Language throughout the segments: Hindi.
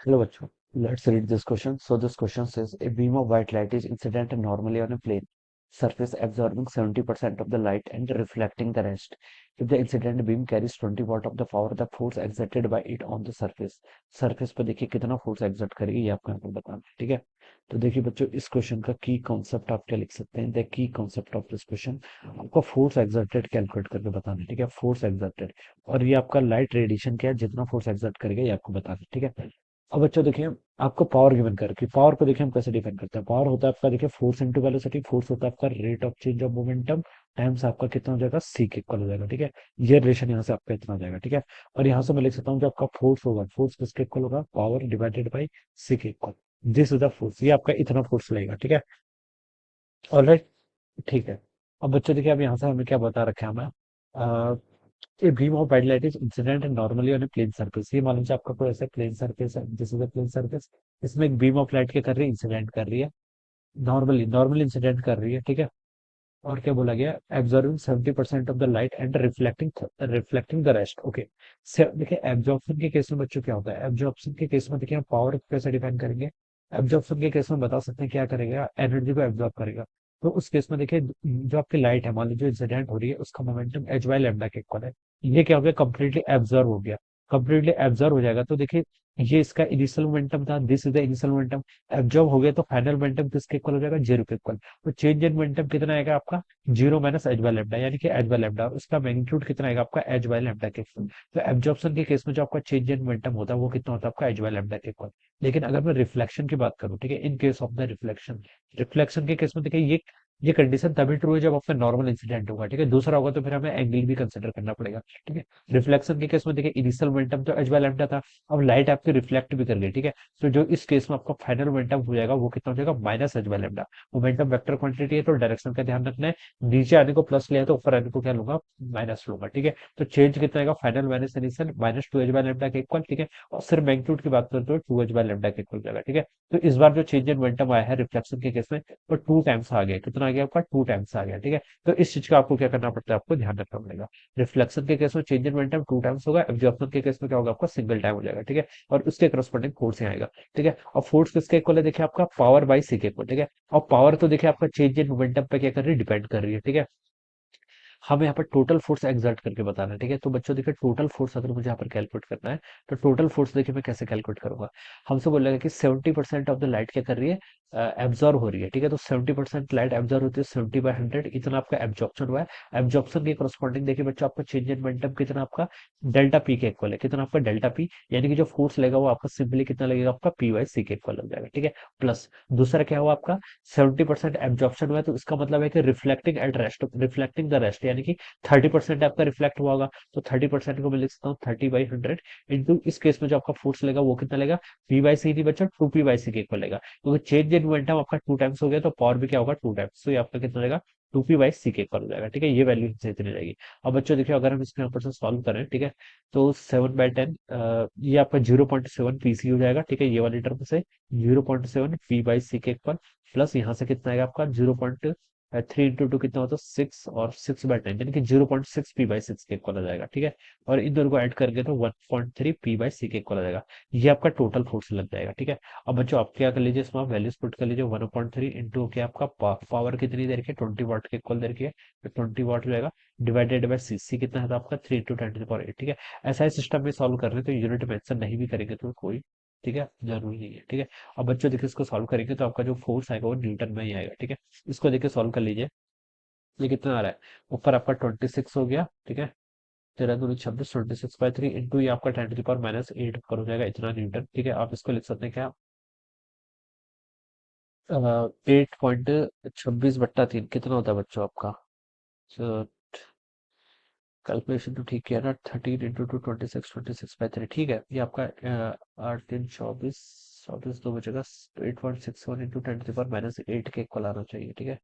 Hello, bachcho. Let's read this question. So this question says a beam of white light is incident normally on a plane surface absorbing 70% of the light and reflecting the rest. If the incident beam carries 20 watt of the power, the force exerted by it on the surface. Surface पर देखिए कितना फोर्स एक्सर्ट करेगी ये आपको यहाँ पर बताना है, ठीक है। तो देखिए बच्चों इस क्वेश्चन का की कॉन्सेप्ट आप क्या लिख सकते हैं, the key concept of this question आपको फोर्स एक्सर्टेड कैलकुलेट करके बताना है, ठीक है। फोर्स एक्सर्टेड और ये आपका लाइट रेडिएशन क्या है, जितना फोर्स एक्सर्ट करेगा ये आपको बताना है, ठीक है। अब बच्चों देखिए आपको पावर गिवन कर रखी पावर को देखिए हम कैसे डिफाइन करते हैं। पावर होता है आपका देखिए फोर्स इंटू वेलोसिटी। फोर्स होता है आपका rate of change of momentum times आपका कितना हो जाएगा, सी के इक्वल हो जाएगा, ठीक है। ये रिलेशन यहाँ से आपका इतना हो जाएगा, ठीक है। और यहाँ से मैं लिख सकता हूँ कि आपका फोर्स होगा, फोर्स किसके इक्वल होगा, पावर डिवाइडेड बाई सी के equal. This is the force, ये आपका इतना फोर्स लगेगा, ठीक है। ऑलराइट, ठीक है। अब बच्चों देखिए अब यहाँ से हमें क्या बता रखा है हमें, a beam of white light is incident and normally on a plane surface। ये मान लीजिए आपका कोई ऐसा प्लेन सरफेस है, this is a plane surface. इसमें एक बीम ऑफ लाइट क्या कर रही है, इंसिडेंट कर रही है, नॉर्मली इंसिडेंट कर रही है, ठीक है। और क्या बोला गया, absorbing 70% of the light and reflecting the rest, okay. देखिए एब्जॉर्प्शन के केस में बच्चों क्या होता है, एब्जॉर्प्शन के केस में देखिए हम पावर कैसे डिफाइन करेंगे। एब्जॉर्प्शन के केस में बता सकते हैं क्या करेगा, एनर्जी को एब्जॉर्ब करेगा। तो उस केस में देखिए जो आपकी लाइट है, मान लीजिए इंसिडेंट हो रही है, उसका मोमेंटम एच बाई लैम्डा के इक्वल है। ये क्या हो गया, कंप्लीटली एब्जॉर्ब हो गया। कंप्लीटली एब्जॉर्ब हो जाएगा तो देखिए ये इसका इनिशियल मोमेंटम था, this is the initial momentum. Absorb हो गया तो फाइनल मोमेंटम किसके इक्वल हो जाएगा, जीरो के इक्वल। तो चेंज इन मोमेंटम कितना आएगा आपका, zero minus H by lambda, यानी कि एच बाय लेमडा। उसका मैग्नीट्यूड कितना आएगा आपका, एच बाय लेमडा के इक्वल। तो एब्जॉर्प्शन के केस में जो आपका चेंज इन मोमेंटम होता है वो कितना होता है आपका, एच बाय लेमडा के इक्वल। लेकिन अगर मैं रिफ्लेक्शन की बात करूं, ठीक है, in case of the reflection, reflection के केस में देखिए ये कंडीशन तभी ट्रू है जब आपका नॉर्मल इंसिडेंट होगा, ठीक है। दूसरा होगा तो फिर हमें एंगल भी कंसिडर करना पड़ेगा, ठीक है। रिफ्लेक्शन के केस में देखिए इनिशियल मोमेंटम तो एच बाय लेमडा था, अब लाइट आपकी रिफ्लेक्ट भी कर गई, ठीक है। तो जो इस केस में आपका फाइनल मोमेंटम हो जाएगा वो कितना हो जाएगा, minus H by lambda. Momentum vector quantity है तो डायरेक्शन का ध्यान रखना है। नीचे आने को प्लस लिया है तो ऊपर आने को क्या लूंगा, माइनस लूंगा, ठीक है। तो चेंज कितना आएगा, final minus initial, minus two H by lambda के इक्वल, ठीक है। और सिर्फ मैग्नीट्यूड की बात करें तो टू एच बाय लेमडा के इक्वल जाएगा, ठीक है। तो इस बार जो चेंज इन मोमेंटम आया है रिफ्लेक्शन के केस में वो टू टाइम्स आ गया, कितना आ गया आपका, टू टाइम्स आ गया, ठीक है। तो इस चीज का आपको क्या करना पड़ता है, आपको ध्यान रखना पड़ेगा। रिफ्लेक्शन के केस में change in momentum two times होगा, एब्जॉर्प्शन के केस में क्या होगा आपका, सिंगल टाइम हो जाएगा, ठीक है। और उसके करस्पॉन्डिंग फोर्स यहाँ आएगा, ठीक है। और फोर्स किसके इक्वल है, देखिए आपका पावर बाई सी के इक्वल, ठीक है। और पावर तो देखिए आपका चेंज इन मोमेंटम पे क्या कर रही है, डिपेंड कर रही है, ठीक है। हमें यहाँ पर टोटल फोर्स एक्सर्ट करके बताना है, ठीक है। तो बच्चों देखिए टोटल फोर्स अगर मुझे यहाँ पर कैलकुलेट करना है तो टोटल फोर्स देखिए मैं कैसे कैलकुलेट करूंगा। हमसे बोलेगा कि 70% ऑफ द लाइट क्या कर रही है, एब्जॉर्ब हो रही है, ठीक है। तो 70% लाइट एब्जॉर्ब होती है 70/100, इतना आपका एब्जॉर्प्शन हुआ है। एब्जॉर्प्शन के करस्पॉन्डिंग देखिए बच्चों आपका चेंज इन मोमेंटम कितना आपका, डेल्टा पी के इक्वल है, कितना आपका डेल्टा पी, यानी कि जो फोर्स लगेगा वो आपका सिंपली कितना लगेगा आपका, पी बाई सी के इक्वल हो जाएगा, ठीक है। प्लस दूसरा क्या हुआ आपका, 70% एब्जॉर्प्शन हुआ है तो इसका मतलब है कि reflecting at rest, reflecting the rest, यानी कि 30% आपका रिफ्लेक्ट हुआ होगा। तो 30% को मैं लिख सकता हूँ 30/100 इंटू, इस केस में जो आपका फोर्स लेगा वो कितना लेगा, पी बाई सी नहीं बच्चा, टू पी बाई सी के इक्वल लेगा, क्योंकि चेंज इन मोमेंटम आपका टू टाइम्स हो गया तो पावर भी क्या होगा, टू टाइम्स। तो ये आपका कितना रहेगा, टू पी बाई सी के इक्वल हो जाएगा, ठीक है। ये वैल्यू से इतनी रहेगी। अब बच्चों देखिए अगर हम इसको यहाँ पर से सॉल्व करें, ठीक है, तो 7/10 ये आपका 0.7 पी सी हो जाएगा, ठीक है। ये वाली टर्म से 0.7 पी बाई सी के इक्वल, प्लस यहाँ से कितना आएगा आपका 0.3 इंटू टू कितना होता है, 6, और 6/10 यानी कि 0.6 पी बाई सिक्स के इक्वल आ जाएगा, ठीक है। और इन दोनों को ऐड करके तो 1.3 पी बाई सी के इक्वल आ जाएगा। ये आपका टोटल फोर्स लग जाएगा, ठीक है। अब बच्चों आप क्या कर लीजिए, इसमें आप वैल्यूज पुट कर लीजिए, 1.3 इंटू क्या आपका पावर कितनी देर की, 20 वाट के इक्वल देर की है, तो 20 वाट हो जाएगा, डिवाइडेड बाय सी कितना है तो आपका 3 × 10⁸, ठीक है। ऐसा ही सिस्टम में सॉल्व कर रहे हैं तो यूनिट मेंशन नहीं भी करेंगे तो कोई, ठीक है, जरूरी नहीं है, ठीक है। अब बच्चों देखिए इसको सॉल्व करेंगे तो आपका जो फोर्स आएगा वो न्यूटन में ही आएगा, ठीक है। इसको देखिए सॉल्व कर लीजिए, ये कितना आ रहा है, ऊपर आपका 26 हो गया, ठीक है। 13×2 = 26, 26/3 इंटू ये आपका 10⁻⁻8 ऊपर हो जाएगा, इतना न्यूटन, ठीक है। आप इसको लिख सकते हैं क्या, 8.26/3 कितना होता है बच्चों आपका, कैलकुलेशन तो ठीक किया ना, 13 × 2 = 26, 26/3, ठीक है। ये आपका 8×3 = 24, 24 दो बचेगा, 8.61 इंटू 10⁻⁻8 के इक्वल आना चाहिए, ठीक है।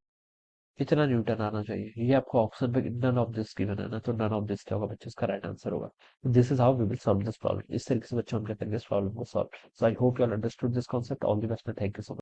इतना न्यूटन आना चाहिए। ये आपको ऑप्शन पे नन ऑफ दिस गिवन है ना, तो नन ऑफ दिस क्या होगा बच्चों, इसका राइट आंसर होगा। This is how we will solve this problem. इस तरीके से बच्चों हम करेंगे इस प्रॉब्लम को solve. So I hope you all understood this concept. All the best, thank you so much.